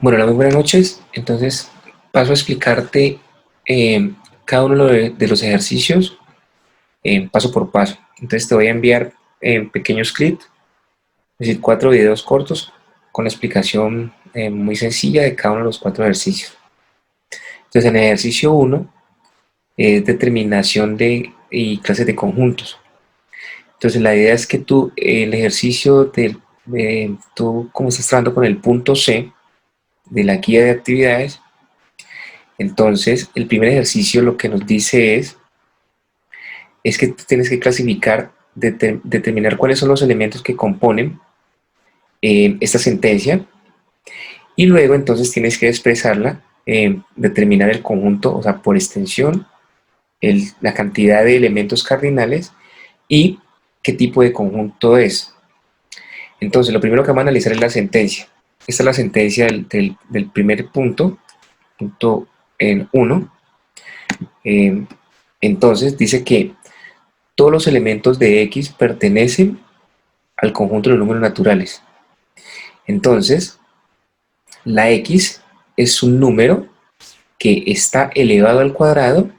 Bueno, hola, muy buenas noches. Entonces, paso a explicarte cada uno de los ejercicios paso por paso. Entonces, te voy a enviar pequeños clips, es decir, 4 videos cortos con la explicación muy sencilla de cada uno de los 4 ejercicios. Entonces, en el ejercicio 1 es determinación y clases de conjuntos. Entonces, la idea es que tú, el ejercicio, tú como estás trabajando con el punto C de la guía de actividades. Entonces, el primer ejercicio lo que nos dice es que tú tienes que clasificar, determinar cuáles son los elementos que componen esta sentencia, y luego entonces tienes que expresarla, determinar el conjunto, o sea, por extensión, la cantidad de elementos cardinales y qué tipo de conjunto es. Entonces, lo primero que vamos a analizar es la sentencia. Esta es la sentencia del primer punto 1. Entonces, dice que todos los elementos de X pertenecen al conjunto de los números naturales. Entonces, la X es un número que está elevado al cuadrado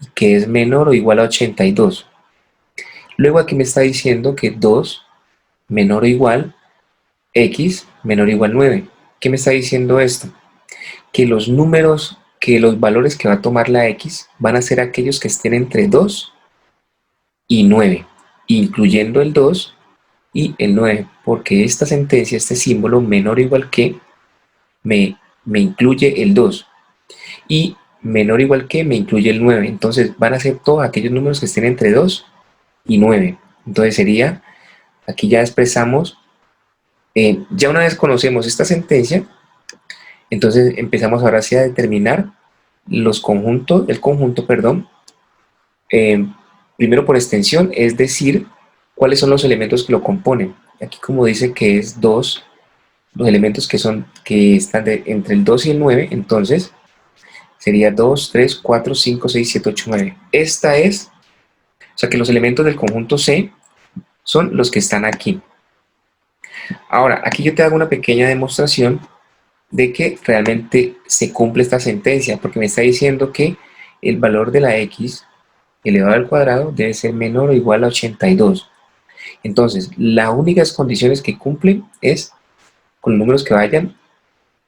y que es menor o igual a 82. Luego aquí me está diciendo que 2 menor o igual X menor o igual 9. ¿Qué me está diciendo esto? Que los números, que los valores que va a tomar la X van a ser aquellos que estén entre 2 y 9, incluyendo el 2 y el 9, porque esta sentencia, este símbolo menor o igual que, me incluye el 2, y menor o igual que me incluye el 9. Entonces van a ser todos aquellos números que estén entre 2 y 9. Entonces sería, aquí ya expresamos, ya una vez conocemos esta sentencia, entonces empezamos ahora sí a determinar los conjuntos, el conjunto, perdón, primero por extensión, es decir, cuáles son los elementos que lo componen. Aquí como dice que es 2, los elementos que están entre el 2 y el 9, entonces sería 2, 3, 4, 5, 6, 7, 8, 9. Esta es, o sea que los elementos del conjunto C son los que están aquí. Ahora, aquí yo te hago una pequeña demostración de que realmente se cumple esta sentencia, porque me está diciendo que el valor de la X elevado al cuadrado debe ser menor o igual a 82. Entonces, las únicas condiciones que cumplen es con números que vayan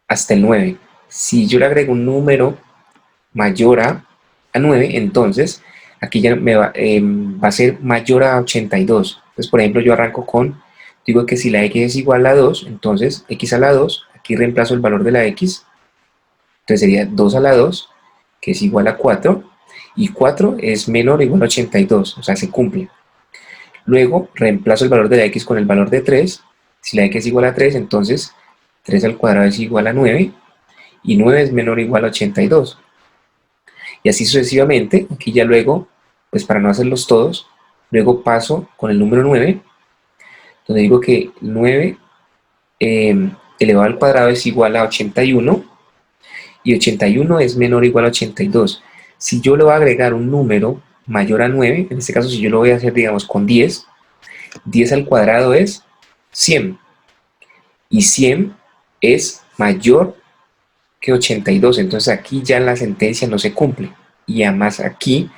hasta el 9. Si yo le agrego un número mayor a 9, entonces aquí ya va a ser mayor a 82. Entonces, por ejemplo, yo arranco digo que si la X es igual a 2, entonces X a la 2, aquí reemplazo el valor de la X, entonces sería 2 a la 2, que es igual a 4, y 4 es menor o igual a 82, o sea, se cumple. Luego reemplazo el valor de la X con el valor de 3, si la X es igual a 3, entonces 3 al cuadrado es igual a 9, y 9 es menor o igual a 82. Y así sucesivamente. Aquí ya luego, pues para no hacerlos todos, luego paso con el número 9, donde digo que 9 elevado al cuadrado es igual a 81, y 81 es menor o igual a 82. Si yo le voy a agregar un número mayor a 9, en este caso si yo lo voy a hacer, digamos, con 10, 10 al cuadrado es 100, y 100 es mayor que 82, entonces aquí ya la sentencia no se cumple. Y además aquí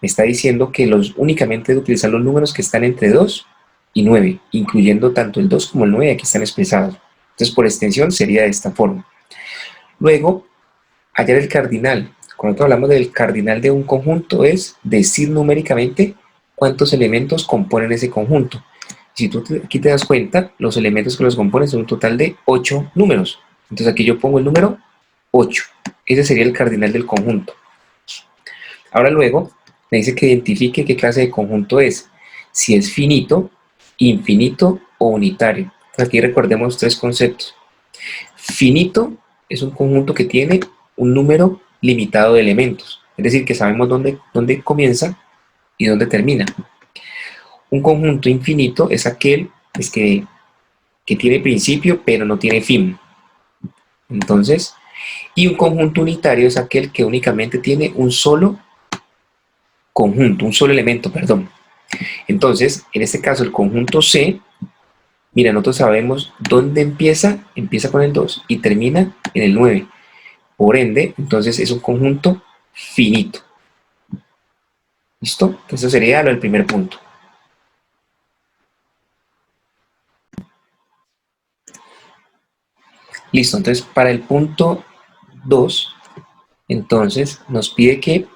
me está diciendo que únicamente debe utilizar los números que están entre 2 y 9, incluyendo tanto el 2 como el 9, aquí están expresados. Entonces, por extensión, sería de esta forma. Luego, hallar el cardinal. Cuando hablamos del cardinal de un conjunto, es decir numéricamente cuántos elementos componen ese conjunto. Si tú aquí te das cuenta, los elementos que los componen son un total de 8 números. Entonces aquí yo pongo el número 8. Ese sería el cardinal del conjunto. Ahora luego me dice que identifique qué clase de conjunto es, si es finito, infinito o unitario. Aquí recordemos 3 conceptos. Finito es un conjunto que tiene un número limitado de elementos, es decir, que sabemos dónde comienza y dónde termina. Un conjunto infinito es aquel que tiene principio pero no tiene fin. Entonces, y un conjunto unitario es aquel que únicamente tiene un solo conjunto, un solo elemento, perdón. Entonces, en este caso, el conjunto C Mira, nosotros sabemos dónde empieza con el 2 y termina en el 9. Por ende, entonces es un conjunto finito. ¿Listo? Entonces eso sería lo del primer punto. Listo, entonces para el punto 2, entonces nos pide que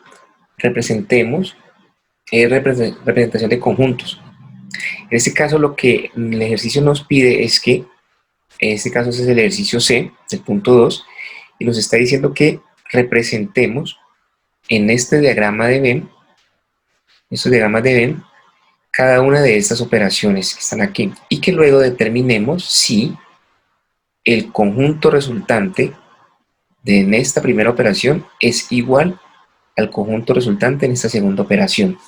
representemos representación de conjuntos. En este caso lo que el ejercicio nos pide es que, en este caso ese es el ejercicio C, del punto 2, y nos está diciendo que representemos en este diagrama de Venn, estos diagramas de Venn, cada una de estas operaciones que están aquí, y que luego determinemos si el conjunto resultante en esta primera operación es igual al conjunto resultante en esta segunda operación.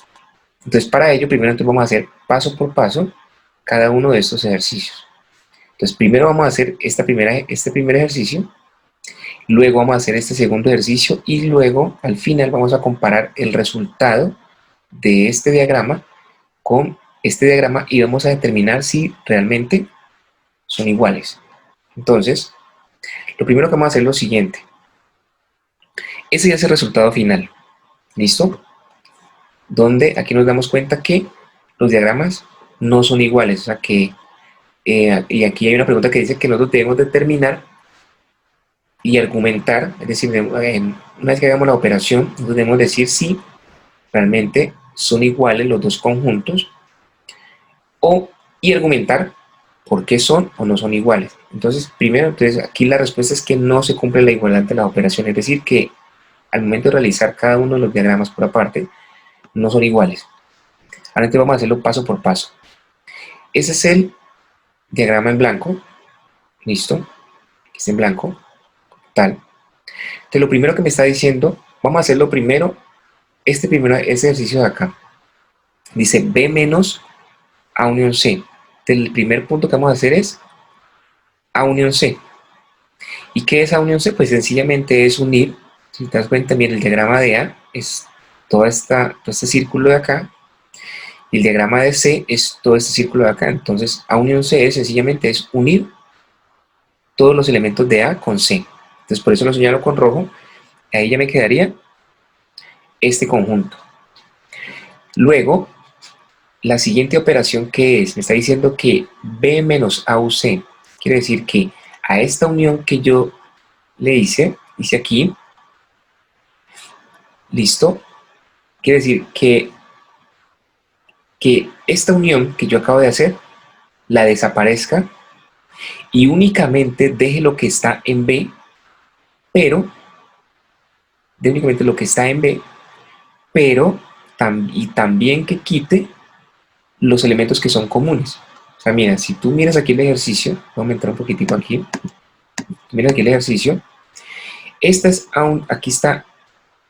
Entonces, para ello, primero vamos a hacer paso por paso cada uno de estos ejercicios. Entonces, primero vamos a hacer este primer ejercicio, luego vamos a hacer este segundo ejercicio y luego, al final, vamos a comparar el resultado de este diagrama con este diagrama y vamos a determinar si realmente son iguales. Entonces, lo primero que vamos a hacer es lo siguiente. Ese ya es el resultado final. ¿Listo? Donde aquí nos damos cuenta que los diagramas no son iguales. O sea que, y aquí hay una pregunta que dice que nosotros debemos determinar y argumentar, es decir, una vez que hagamos la operación, nosotros debemos decir si realmente son iguales los dos conjuntos y argumentar por qué son o no son iguales. Entonces, primero, aquí la respuesta es que no se cumple la igualdad de la operación, es decir, que al momento de realizar cada uno de los diagramas por aparte, no son iguales. Ahora entonces vamos a hacerlo paso por paso. Ese es el diagrama en blanco, listo, aquí está en blanco, tal. Entonces lo primero que me está diciendo, vamos a hacerlo primero, este ejercicio de acá. Dice B menos A unión C. Entonces el primer punto que vamos a hacer es A unión C. ¿Y qué es A unión C? Pues sencillamente es unir, si te das cuenta, mira, el diagrama de A es todo este círculo de acá, y el diagrama de C es todo este círculo de acá. Entonces A unión C sencillamente es unir todos los elementos de A con C. Entonces por eso lo señalo con rojo. Ahí ya me quedaría este conjunto. Luego, la siguiente operación que es, me está diciendo que B menos AUC, quiere decir que a esta unión que yo le hice aquí, listo, quiere decir que esta unión que yo acabo de hacer, la desaparezca y únicamente deje lo que está en B, pero, de únicamente lo que está en B, pero, y también que quite los elementos que son comunes. O sea, mira, si tú miras aquí el ejercicio, voy a aumentar un poquitico aquí, mira aquí el ejercicio, aquí está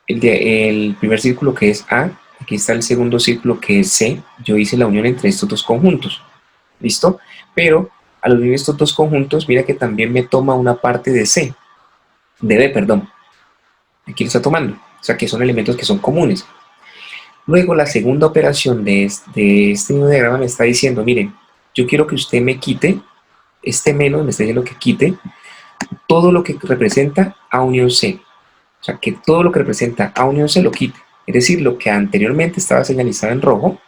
el primer círculo que es A, aquí está el segundo círculo que es C, yo hice la unión entre estos dos conjuntos, ¿listo? Pero al unir estos dos conjuntos, mira que también me toma una parte de C, de B, perdón, aquí lo está tomando, o sea que son elementos que son comunes. Luego la segunda operación de este mismo diagrama me está diciendo, miren, yo quiero que usted me quite, este menos me está diciendo que quite todo lo que representa A unión C. O sea, que todo lo que representa A unión C lo quite. Es decir, lo que anteriormente estaba señalizado en rojo,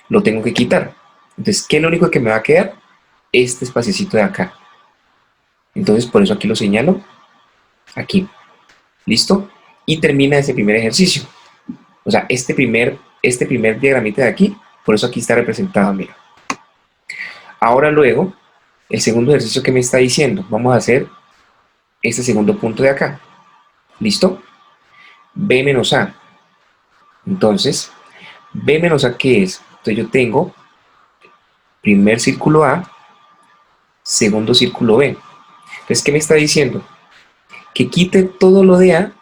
lo tengo que quitar. Entonces, ¿qué es lo único que me va a quedar? Este espaciocito de acá. Entonces, por eso aquí lo señalo, aquí. ¿Listo? Y termina ese primer ejercicio. O sea, este primer diagramita de aquí, por eso aquí está representado, mira. Ahora luego, el segundo ejercicio que me está diciendo, vamos a hacer este segundo punto de acá. ¿Listo? B menos A. Entonces, B menos A, ¿qué es? Entonces yo tengo primer círculo A, segundo círculo B. Entonces, ¿qué me está diciendo? Que quite todo lo de A,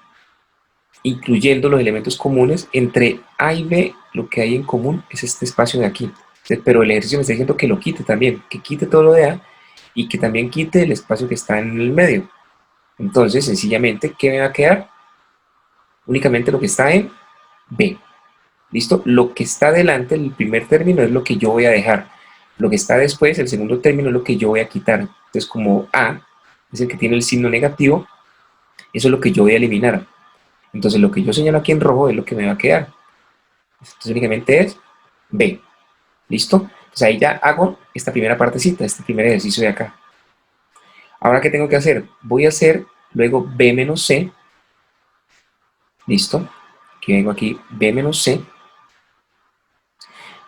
incluyendo los elementos comunes. Entre A y B, lo que hay en común es este espacio de aquí. Entonces, pero el ejercicio me está diciendo que lo quite también, que quite todo lo de A y que también quite el espacio que está en el medio. Entonces, sencillamente, ¿qué me va a quedar? Únicamente lo que está en B. ¿Listo? Lo que está delante, el primer término, es lo que yo voy a dejar. Lo que está después, el segundo término, es lo que yo voy a quitar. Entonces, como A es el que tiene el signo negativo, eso es lo que yo voy a eliminar. Entonces, lo que yo señalo aquí en rojo es lo que me va a quedar. Entonces, únicamente es B. ¿Listo? Entonces, ahí ya hago esta primera partecita, este primer ejercicio de acá. Ahora, ¿qué tengo que hacer? Voy a hacer luego B menos C. ¿Listo? Aquí vengo aquí, B menos C.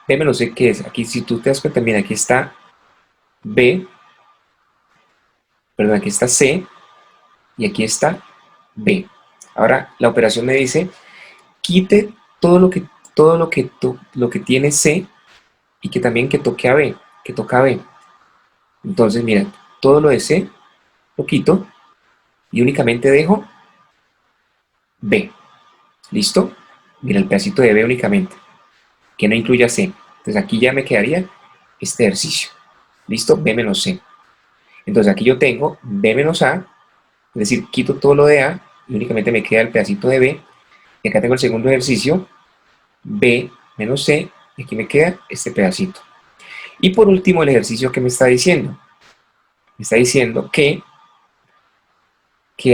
B menos C, ¿qué es? Aquí, si tú te das cuenta, mira, aquí está B, perdón, aquí está C y aquí está B. Ahora, la operación me dice, quite todo lo que tiene C y que también que toque a B, que toca a B. Entonces, mira, todo lo de C lo quito y únicamente dejo B. ¿Listo? Mira, el pedacito de B únicamente, que no incluya C. Entonces aquí ya me quedaría este ejercicio. ¿Listo? B menos C. Entonces aquí yo tengo B menos A, es decir, quito todo lo de A y únicamente me queda el pedacito de B. Y acá tengo el segundo ejercicio, B menos C, y aquí me queda este pedacito. Y por último, el ejercicio que me está diciendo. Me está diciendo que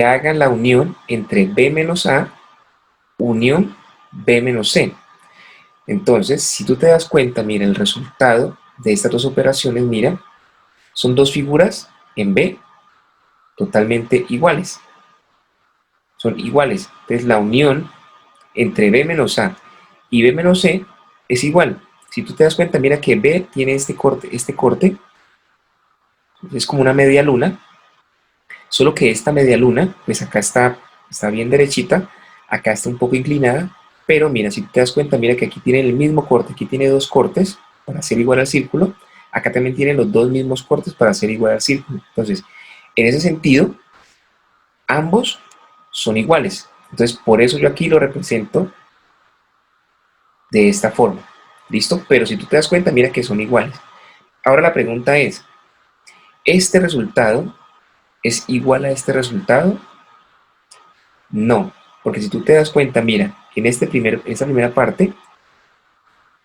hagan la unión entre B menos A unión B menos C. Entonces, si tú te das cuenta, mira, el resultado de estas dos operaciones, mira, son dos figuras en B totalmente iguales. Son iguales. Entonces, la unión entre B menos A y B menos C es igual. Si tú te das cuenta, mira que B tiene este corte es como una media luna, solo que esta media luna, pues acá está bien derechita, acá está un poco inclinada, pero mira, si te das cuenta, mira que aquí tiene el mismo corte, aquí tiene dos cortes para hacer igual al círculo, acá también tiene los dos mismos cortes para hacer igual al círculo. Entonces, en ese sentido, ambos son iguales. Entonces, por eso yo aquí lo represento de esta forma. ¿Listo? Pero si tú te das cuenta, mira que son iguales. Ahora la pregunta es, ¿este resultado es igual a este resultado? No, porque si tú te das cuenta, mira, en esta primera parte,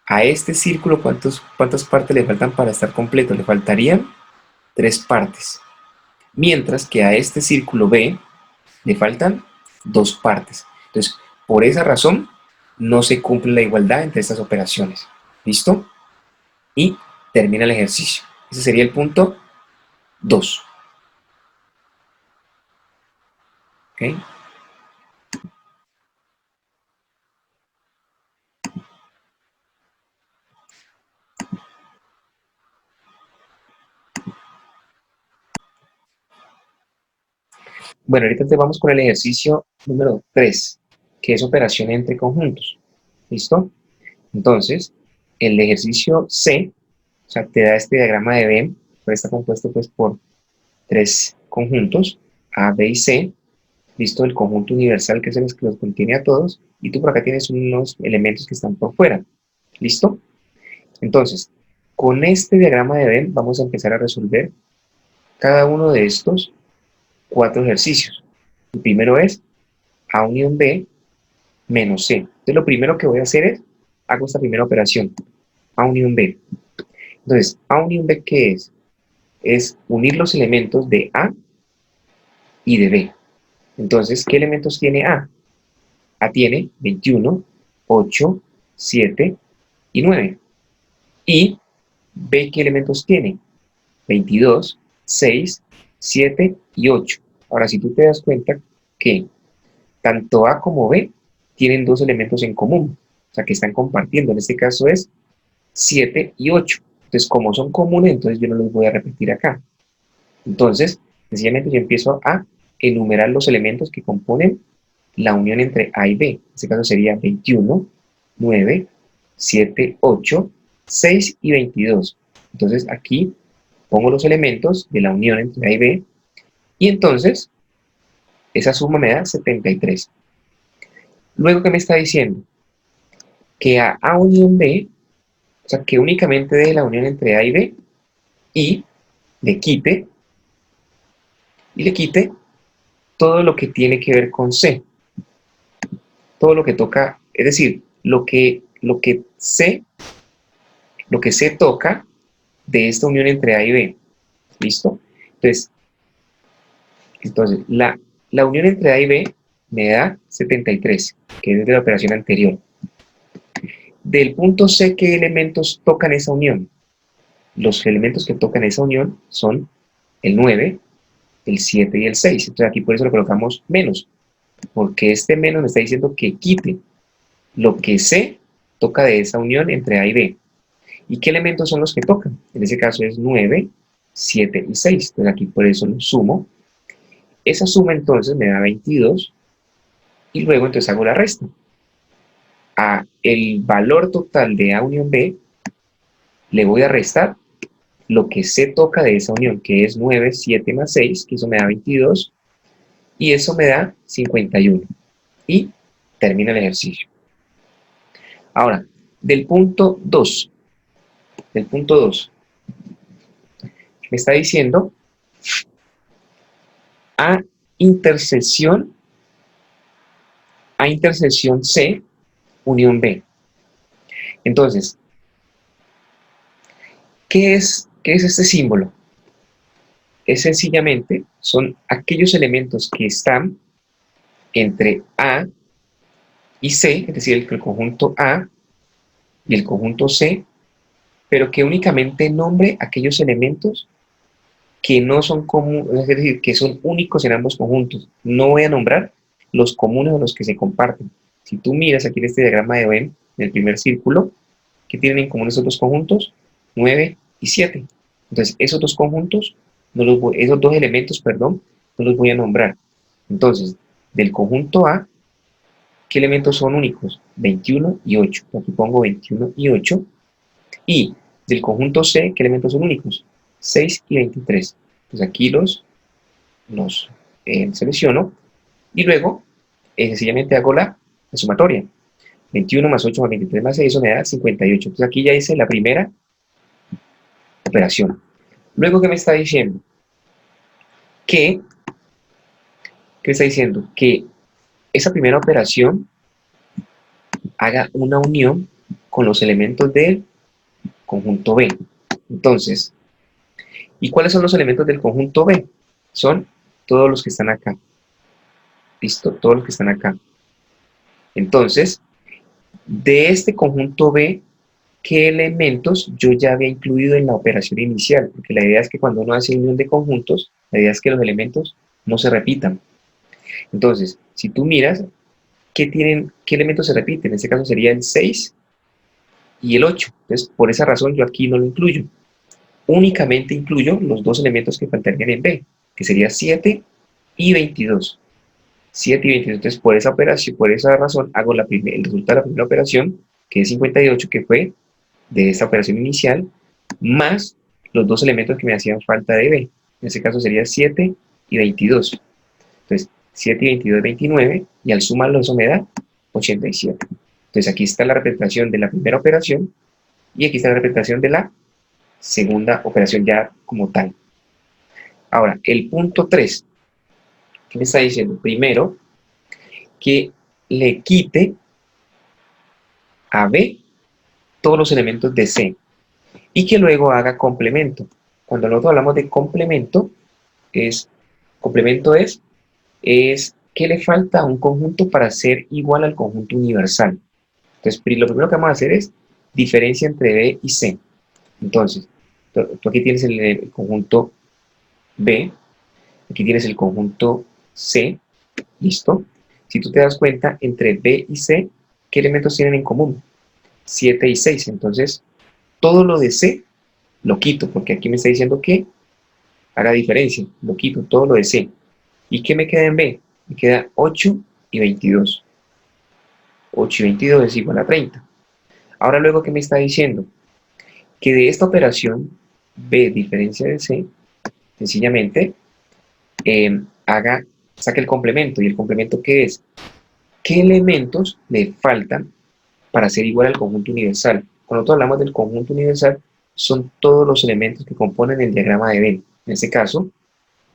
a este círculo, ¿cuántas partes le faltan para estar completo? Le faltarían 3 partes. Mientras que a este círculo B le faltan 2 partes. Entonces, por esa razón, no se cumple la igualdad entre estas operaciones. ¿Listo? Y termina el ejercicio. Ese sería el punto 2. ¿Ok? Bueno, ahorita te vamos con el ejercicio número 3, que es operación entre conjuntos. ¿Listo? Entonces, el ejercicio C, o sea, te da este diagrama de Venn, pero está compuesto pues por 3 conjuntos, A, B y C. ¿Listo? El conjunto universal, que es el que los contiene a todos, y tú por acá tienes unos elementos que están por fuera. ¿Listo? Entonces, con este diagrama de Venn vamos a empezar a resolver cada uno de estos 4 ejercicios. El primero es A unión B menos C. Entonces, lo primero que voy a hacer es, hago esta primera operación, A unión B. Entonces, A unión B, ¿qué es? Es unir los elementos de A y de B. Entonces, ¿qué elementos tiene A? A tiene 21, 8, 7 y 9. Y B, ¿qué elementos tiene? 22, 6, 7 y 8. Ahora, si tú te das cuenta que tanto A como B tienen 2 elementos en común, o sea, que están compartiendo, en este caso es 7 y 8. Entonces, como son comunes, entonces yo no los voy a repetir acá. Entonces, sencillamente yo empiezo a enumerar los elementos que componen la unión entre A y B. En este caso sería 21, 9, 7, 8, 6 y 22. Entonces aquí pongo los elementos de la unión entre A y B y entonces esa suma me da 73. Luego, ¿qué me está diciendo? Que A unión B, o sea, que únicamente dé la unión entre A y B y le quite, todo lo que tiene que ver con C. Todo lo que toca, es decir, lo que C toca, de esta unión entre A y B. ¿Listo? Entonces la unión entre A y B me da 73, que es de la operación anterior. Del punto C, ¿qué elementos tocan esa unión? Los elementos que tocan esa unión son el 9, el 7 y el 6. Entonces aquí por eso le colocamos menos, porque este menos me está diciendo que quite lo que C toca de esa unión entre A y B. ¿Y qué elementos son los que tocan? En ese caso es 9, 7 y 6. Entonces aquí por eso lo sumo. Esa suma entonces me da 22 y luego entonces hago la resta. A el valor total de A unión B le voy a restar lo que C toca de esa unión, que es 9, 7 más 6, que eso me da 22, y eso me da 51. Y termina el ejercicio. Ahora, del punto 2, me está diciendo A intersección C unión B. Entonces, ¿qué es este símbolo? Es sencillamente, son aquellos elementos que están entre A y C, es decir, el conjunto A y el conjunto C, pero que únicamente nombre aquellos elementos que no son comunes, es decir, que son únicos en ambos conjuntos. No voy a nombrar los comunes o los que se comparten. Si tú miras aquí en este diagrama de Venn, en el primer círculo, ¿qué tienen en común esos dos conjuntos? 9 y 7. Entonces, esos dos conjuntos, esos dos elementos, perdón, no los voy a nombrar. Entonces, del conjunto A, ¿qué elementos son únicos? 21 y 8. Aquí pongo 21 y 8. Y del conjunto C, ¿qué elementos son únicos? 6 y 23. Entonces aquí los selecciono y luego sencillamente hago la sumatoria. 21 más 8 más 23 más 6, eso me da 58. Entonces aquí ya hice la primera operación. Luego, ¿qué me está diciendo? ¿Qué me está diciendo? Que esa primera operación haga una unión con los elementos del conjunto B. Entonces, ¿y cuáles son los elementos del conjunto B? Son todos los que están acá. ¿Listo? Todos los que están acá. Entonces, de este conjunto B, ¿qué elementos yo ya había incluido en la operación inicial? Porque la idea es que cuando uno hace unión de conjuntos, la idea es que los elementos no se repitan. Entonces, si tú miras, ¿qué elementos se repiten? En este caso sería el 6 y el 8. Entonces, por esa razón yo aquí no lo incluyo. Únicamente incluyo los dos elementos que faltarían en B, que sería 7 y 22. 7 y 22. Entonces, por esa operación, por esa razón, hago el resultado de la primera operación, que es 58, que fue de esta operación inicial, más los dos elementos que me hacían falta de B. En este caso sería 7 y 22. Entonces, 7 y 22 es 29, y al sumarlo eso me da 87. Entonces, aquí está la representación de la primera operación, y aquí está la representación de la segunda operación ya como tal. Ahora, el punto 3, ¿qué me está diciendo? Primero, que le quite a B todos los elementos de C y que luego haga complemento. Cuando nosotros hablamos de complemento es ¿qué le falta a un conjunto para ser igual al conjunto universal? Entonces, lo primero que vamos a hacer es diferencia entre B y C. Entonces, tú aquí tienes el conjunto B, aquí tienes el conjunto C, ¿listo? Si tú te das cuenta, entre B y C, ¿qué elementos tienen en común? 7 y 6. Entonces, todo lo de C lo quito, porque aquí me está diciendo que haga diferencia. Lo quito, todo lo de C. ¿Y qué me queda en B? Me queda 8 y 22. 8 y 22 es igual a 30. Ahora luego, ¿qué me está diciendo? Que de esta operación, B diferencia de C, sencillamente saque el complemento. ¿Y el complemento qué es? ¿Qué elementos le faltan para ser igual al conjunto universal? Cuando nosotros hablamos del conjunto universal, son todos los elementos que componen el diagrama de Venn. En este caso,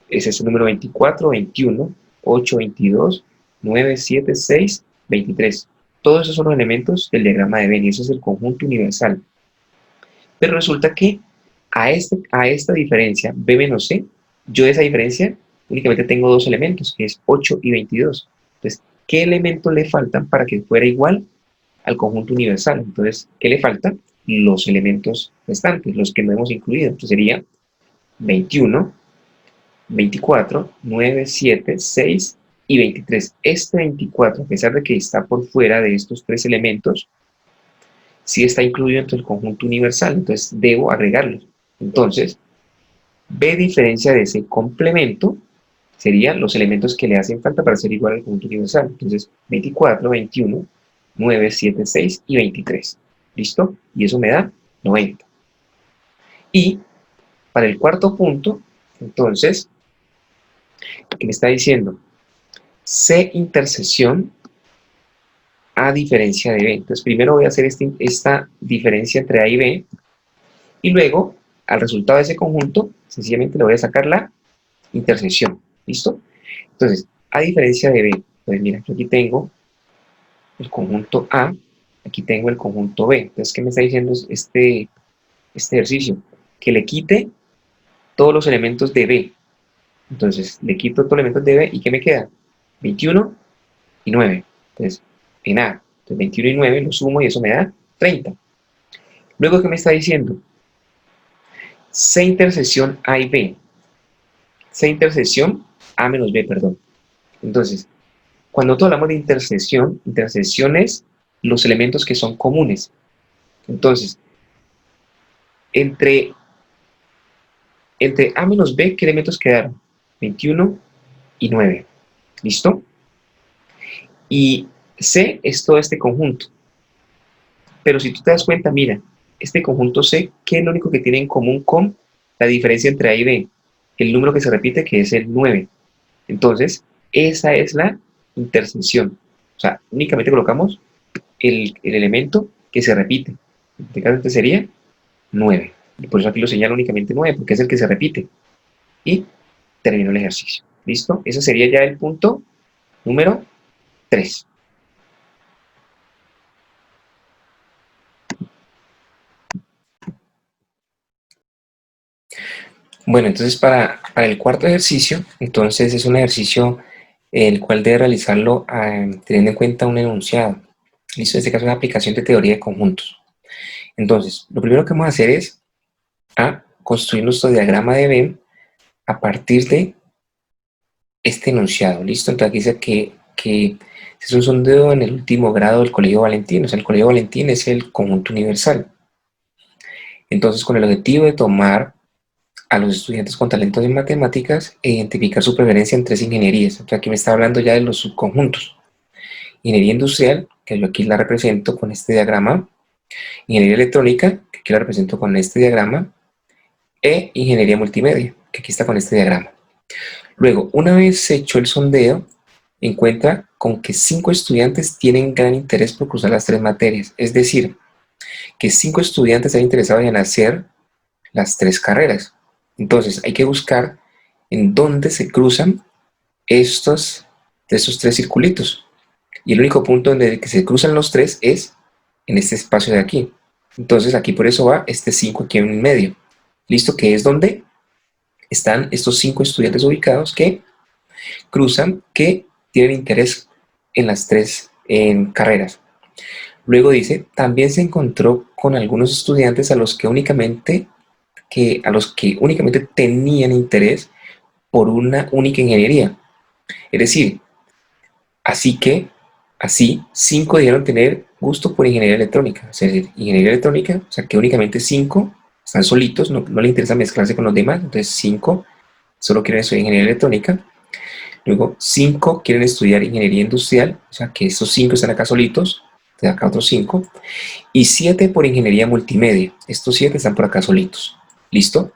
ese es el número 24, 21, 8, 22, 9, 7, 6, 23. Todos esos son los elementos del diagrama de Venn y eso es el conjunto universal. Pero resulta que A esta diferencia, B menos C, yo de esa diferencia únicamente tengo dos elementos, que es 8 y 22. Entonces, ¿qué elementos le faltan para que fuera igual al conjunto universal? Entonces, ¿qué le faltan? Los elementos restantes, los que no hemos incluido. Entonces sería 21, 24, 9, 7, 6 y 23. Este 24, a pesar de que está por fuera de estos tres elementos, sí está incluido dentro del conjunto universal, entonces debo agregarlos. Entonces, B diferencia de ese complemento serían los elementos que le hacen falta para ser igual al conjunto universal. Entonces, 24, 21, 9, 7, 6 y 23. ¿Listo? Y eso me da 90. Y para el cuarto punto, entonces, ¿qué me está diciendo? C intersección A diferencia de B. Entonces, primero voy a hacer esta diferencia entre A y B, y luego, al resultado de ese conjunto, sencillamente le voy a sacar la intersección. ¿Listo? Entonces, a diferencia de B, pues mira, aquí tengo el conjunto A, aquí tengo el conjunto B. Entonces, ¿qué me está diciendo este ejercicio? Que le quite todos los elementos de B. Entonces, le quito todos los elementos de B, ¿y qué me queda? 21 y 9. Entonces, en A, entonces 21 y 9 lo sumo y eso me da 30. Luego, ¿qué me está diciendo? C intersección A y B. C intersección A menos B, perdón. Entonces, cuando nosotros hablamos de intersección es los elementos que son comunes. Entonces, entre A menos B, ¿qué elementos quedaron? 21 y 9. ¿Listo? Y C es todo este conjunto. Pero si tú te das cuenta, mira, este conjunto C, ¿qué es lo único que tiene en común con la diferencia entre A y B? El número que se repite, que es el 9. Entonces, esa es la intersección. O sea, únicamente colocamos el elemento que se repite. En este caso este sería 9. Y por eso aquí lo señalo únicamente 9, porque es el que se repite. Y termino el ejercicio. ¿Listo? Ese sería ya el punto número 3. Bueno, entonces para el cuarto ejercicio, entonces es un ejercicio el cual debe realizarlo teniendo en cuenta un enunciado. ¿Listo? En este caso es una aplicación de teoría de conjuntos. Entonces, lo primero que vamos a hacer es construir nuestro diagrama de Venn a partir de este enunciado. ¿Listo? Entonces aquí dice que es un sondeo en el último grado del Colegio Valentín. O sea, el Colegio Valentín es el conjunto universal. Entonces, con el objetivo de tomar a los estudiantes con talentos en matemáticas e identificar su preferencia en tres ingenierías. Entonces aquí me está hablando ya de los subconjuntos. Ingeniería industrial, que yo aquí la represento con este diagrama. Ingeniería electrónica, que aquí la represento con este diagrama. E ingeniería multimedia, que aquí está con este diagrama. Luego, una vez hecho el sondeo, encuentra con que 5 estudiantes tienen gran interés por cursar las tres materias. Es decir, que 5 estudiantes están interesados en hacer las tres carreras. Entonces, hay que buscar en dónde se cruzan estos tres circulitos. Y el único punto donde se cruzan los tres es en este espacio de aquí. Entonces, aquí por eso va este 5 aquí en medio. ¿Listo? Que es donde están estos 5 estudiantes ubicados que cruzan, que tienen interés en las tres carreras. Luego dice, también se encontró con algunos estudiantes a los que únicamente tenían interés por una única ingeniería. Es decir, así 5 dijeron tener gusto por ingeniería electrónica. Es decir, ingeniería electrónica, o sea que únicamente 5 están solitos, no les interesa mezclarse con los demás, entonces 5 solo quieren estudiar ingeniería electrónica. Luego 5 quieren estudiar ingeniería industrial, o sea que estos 5 están acá solitos, de acá otros 5. Y 7 por ingeniería multimedia, estos 7 están por acá solitos. ¿Listo?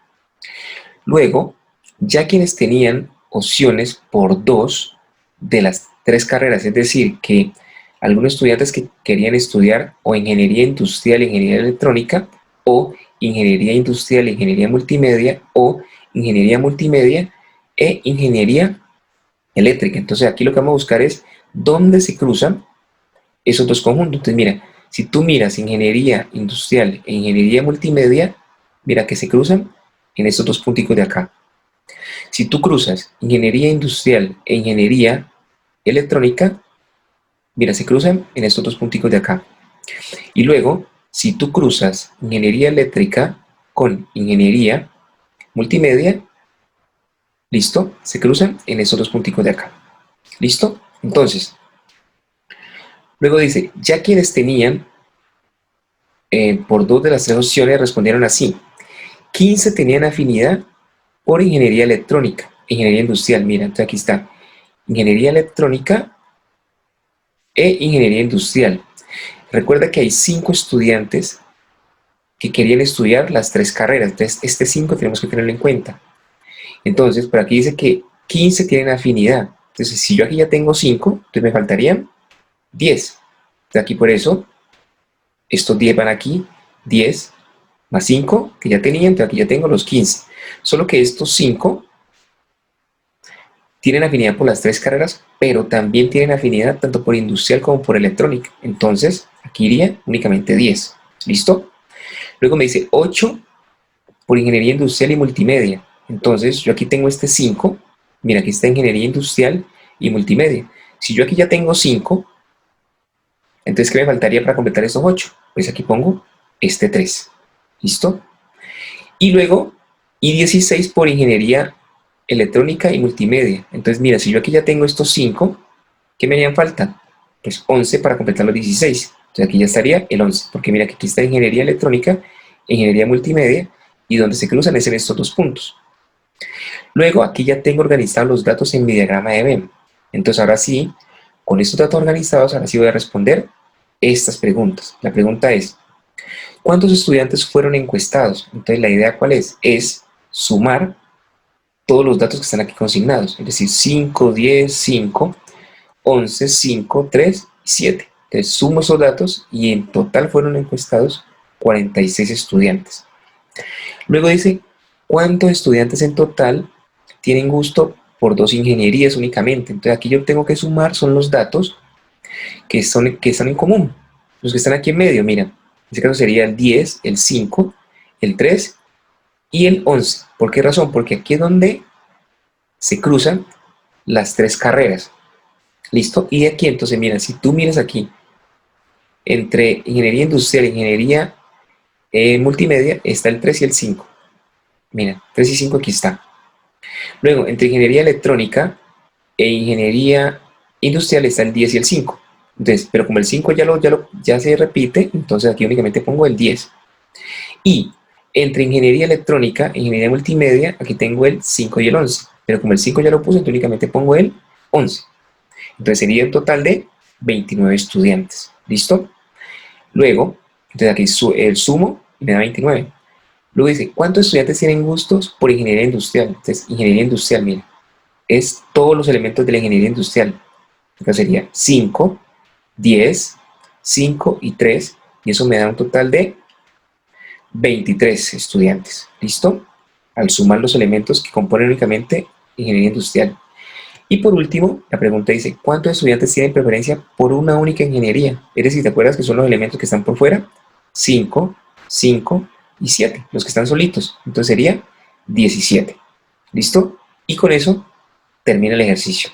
Luego, ya quienes tenían opciones por 2 de las 3 carreras, es decir, que algunos estudiantes que querían estudiar o ingeniería industrial, ingeniería electrónica, o ingeniería industrial, ingeniería multimedia, o ingeniería multimedia e ingeniería eléctrica. Entonces aquí lo que vamos a buscar es dónde se cruzan esos dos conjuntos. Entonces mira, si tú miras ingeniería industrial e ingeniería multimedia, mira que se cruzan en estos dos punticos de acá. Si tú cruzas ingeniería industrial e ingeniería electrónica, mira, se cruzan en estos dos punticos de acá. Y luego, si tú cruzas ingeniería eléctrica con ingeniería multimedia, ¿listo? Se cruzan en estos dos punticos de acá. ¿Listo? Entonces, luego dice, ya quienes tenían por dos de las tres opciones respondieron así. 15 tenían afinidad por ingeniería electrónica, ingeniería industrial. Mira, entonces aquí está. Ingeniería electrónica e ingeniería industrial. Recuerda que hay 5 estudiantes que querían estudiar las tres carreras. Entonces, este 5 tenemos que tenerlo en cuenta. Entonces, por aquí dice que 15 tienen afinidad. Entonces, si yo aquí ya tengo 5, entonces me faltarían 10. Entonces, aquí por eso, estos 10 van aquí, 10 más 5 que ya tenía, entonces aquí ya tengo los 15. Solo que estos 5 tienen afinidad por las tres carreras, pero también tienen afinidad tanto por industrial como por electrónica. Entonces, aquí iría únicamente 10. ¿Listo? Luego me dice 8 por ingeniería industrial y multimedia. Entonces, yo aquí tengo este 5. Mira, aquí está ingeniería industrial y multimedia. Si yo aquí ya tengo 5, entonces, ¿qué me faltaría para completar estos 8? Pues aquí pongo este 3. ¿Listo? Y luego, y 16 por ingeniería electrónica y multimedia. Entonces, mira, si yo aquí ya tengo estos 5, ¿qué me harían falta? Pues 11 para completar los 16. Entonces aquí ya estaría el 11, porque mira que aquí está ingeniería electrónica, ingeniería multimedia, y donde se cruzan es en estos dos puntos. Luego aquí ya tengo organizados los datos en mi diagrama de Venn. Entonces ahora sí, con estos datos organizados, ahora sí voy a responder estas preguntas. La pregunta es, ¿cuántos estudiantes fueron encuestados? Entonces la idea ¿cuál es? Es sumar todos los datos que están aquí consignados, es decir, 5, 10, 5, 11, 5, 3, 7. Entonces sumo esos datos y en total fueron encuestados 46 estudiantes. Luego dice, ¿cuántos estudiantes en total tienen gusto por dos ingenierías únicamente? Entonces aquí yo tengo que sumar son los datos que están en común. Los que están aquí en medio, mira. En este caso sería el 10, el 5, el 3 y el 11. ¿Por qué razón? Porque aquí es donde se cruzan las tres carreras. ¿Listo? Y aquí entonces, mira, si tú miras aquí, entre ingeniería industrial e ingeniería multimedia, está el 3 y el 5. Mira, 3 y 5 aquí está. Luego, entre ingeniería electrónica e ingeniería industrial está el 10 y el 5. Entonces, pero como el 5 ya se repite, entonces aquí únicamente pongo el 10. Y entre ingeniería electrónica e ingeniería multimedia, aquí tengo el 5 y el 11. Pero como el 5 ya lo puse, entonces únicamente pongo el 11. Entonces sería un total de 29 estudiantes. ¿Listo? Luego, entonces aquí el sumo me da 29. Luego dice, ¿cuántos estudiantes tienen gustos por ingeniería industrial? Entonces, ingeniería industrial, mira, es todos los elementos de la ingeniería industrial. Entonces sería 5, 10, 5 y 3, y eso me da un total de 23 estudiantes. ¿Listo? Al sumar los elementos que componen únicamente ingeniería industrial. Y por último, la pregunta dice, ¿cuántos estudiantes tienen preferencia por una única ingeniería? Es decir, ¿te acuerdas que son los elementos que están por fuera? 5, 5 y 7, los que están solitos. Entonces sería 17. ¿Listo? Y con eso termina el ejercicio.